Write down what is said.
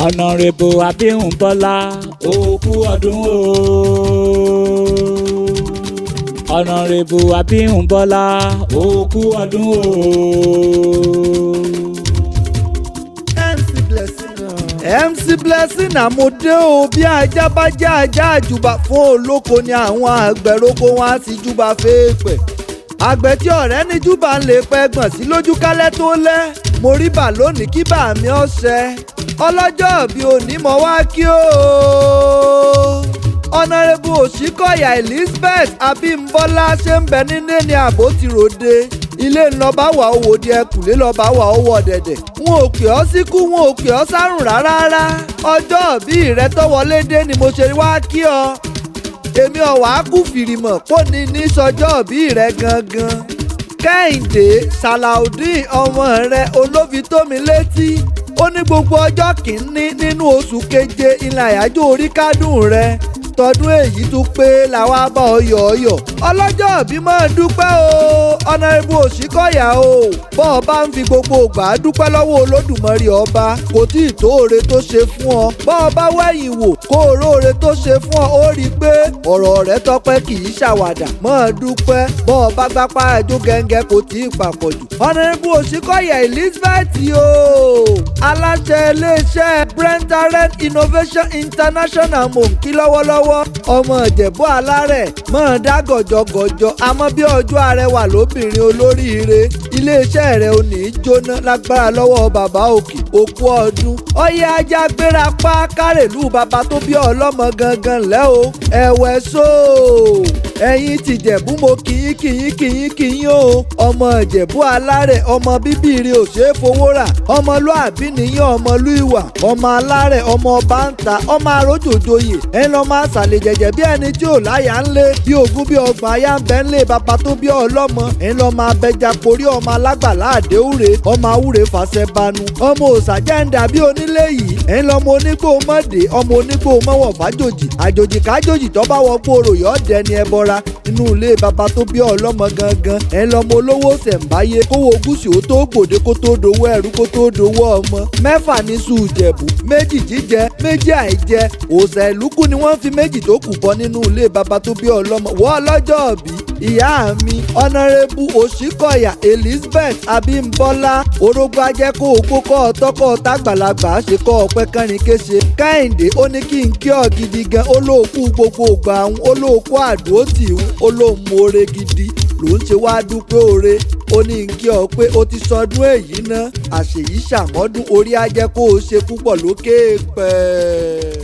ọ̀nàrẹ́bù Abímbọ́lá ó kú ọdún o. ọ̀nàrẹ́bù Abímbọ́lá ó kú ọdún o. MC Blessiner. MC Blessiner mo dé o, bí ajá bá já ajá àjùbà fún olóko ni àwọn àgbẹ̀roko wọn á sì júbà fèèpẹ̀. àgbẹ̀ tí ọ̀rẹ́ ní júbà ń lè pẹ́ gbọ̀n sí lójú kálẹ̀ tó lẹ́. mo rí bà lónìí kí bà mí ọ̀sẹ̀ ọlọ́jọ́ bí òní mo wá kí o. ọ̀nàrẹ́bù Òṣìkọ̀yà Elizabeth Abímbọ́lá ṣe ń bẹ nílé ní àbó ti ròde. ilé ńlọba wà owó di ẹkùnlé lọba wà owó ọ̀dẹ̀dẹ̀. wọn ò pè ọ́ síkú, wọn ò pè ọ́ sárùn rárá. ọjọ́ bí rẹ tó wọlé dé ni mo ṣe wá kí ọ. èmi ọ̀wá kú fìrìmọ̀ pò ní sọjọ́ bí rẹ gangan. Kẹ́hìndé Salaudeen ọmọ rẹ olófin tó mi létí. ó ní gbogbo ọjọ́ kìíní nínú oṣù keje ilẹ̀ àyájọ́ orí kádùn rẹ. tọdún èyí tún pé làwa bá ọyọ̀ ọyọ̀. ọlọ́jọ́ bí máa dúpẹ́ o. ọ̀nàrẹ́bù Òṣìkọ̀yà o. bọ́ ọ bá ń fi gbogbo ògbà dúpẹ́ lọ́wọ́ Olódùmarè ọba kò tí ì tó oore tó ṣe fún ọ. bọ́ ọ bá wẹ̀yìn wò kó o róore tó ṣe fún ọ ó rí i pé ọ̀rọ̀ rẹ tọpẹ́ kì í ṣàwàdà. máa dúpẹ́ bọ́ ọ bá gbápá ẹjọ́ gẹ́gẹ́ kò tí ì pàpọ̀jù. ọ̀nàrẹ́bù Òṣìkọ̀yà Elizabeth o. aláṣẹ iléeṣẹ́ Brentharen Innovation International mò ń kí lọ́wọ́lọ́wọ́. ọmọ Ìjẹ̀bú alárẹ̀ máa dá gọ̀jọ̀gọ̀jọ̀ àmọ́ bí ọjọ́ arẹwà lóbìnrin olóríire. iléeṣẹ́ rẹ̀ ò ní í jóná lágbára lọ́wọ́ bàbá òkè òkú ọdún. ọyẹ ajá gbéra pa kárẹ̀lú bàbá tó bí ọlọ́mọ gangan lẹ́ o. ẹ̀wẹ̀ so ẹ̀yin tìjẹ̀bú mo kìyín o. ọmọ Ìjẹ̀bú alárẹ̀ ọmọ bíbí ire ò ṣeé fowó rà. ọmọlúàbí nìyẹn ọmọlú ìwà. ọmọ alárẹ̀ ọmọ ọba ń ta ọmọ arójòjòyè ẹ̀ lọ́ máa sàlẹ̀ jẹ̀jẹ̀ bí ẹni tí ò láyà ń lé. bí ogún bí ọgbọ̀n aya ń bẹ ń lé bàbá tó bí ọlọ́mọ. ẹ̀ lọ́ máa bẹja porí ọmọ alágbàlá àdéhùrè ọmọ àwúrè fàṣẹ banu. ọmọ òsàjẹ́ǹdà bí onílé yìí ẹ̀ lọ́mọ onígbò mọ́dé ọmọ onígbò mọ́wọ̀ fàjòjì. àjòjì kájòjì tó bá wọ gbòòrò yọ̀ dẹni ẹbọra inú ilé bàbá tó bí ọlọ́mọ gangan. ẹ̀ lọ́mọ olówó ṣẹ̀ǹbáyé kówó gúúsì ó tó gbòde kó tó dowó ẹrú kó tó dowó ọmọ. mẹ́fà ní sùn Ìjẹ̀bú, méjì jíjẹ méjì àìjẹ. òòṣà ìlúkù ni wọ́n fi méjì tó kù bọ́ nínú ilé bàbá tó bí ọlọ́mọ. wọ́n lọ́jọ́ bí ìyá mi ọ̀nàrẹ́bù Òṣìkọ̀yà Elizabeth Abímbọ́lá orógbó ajẹ́ kó o kókọ́ ọtọ́kọ́ tágbàlagbà ṣe kọ́ ọpẹ́ kẹrin kéṣe. Kẹ́hìndé ó ní kí n kí ọ gidi gan olóòkú gbogbo ògbà ń olóòkú àdóòtì ń olóòmù oore gidi ló ń ṣe wá dúpẹ́ oore. ó ní kí ọ pé ó ti sọdún èyí ná àṣèyí ṣàmọ́dún orí ajẹ́ kó o ṣe púpọ̀ lókè pẹ́ẹ́.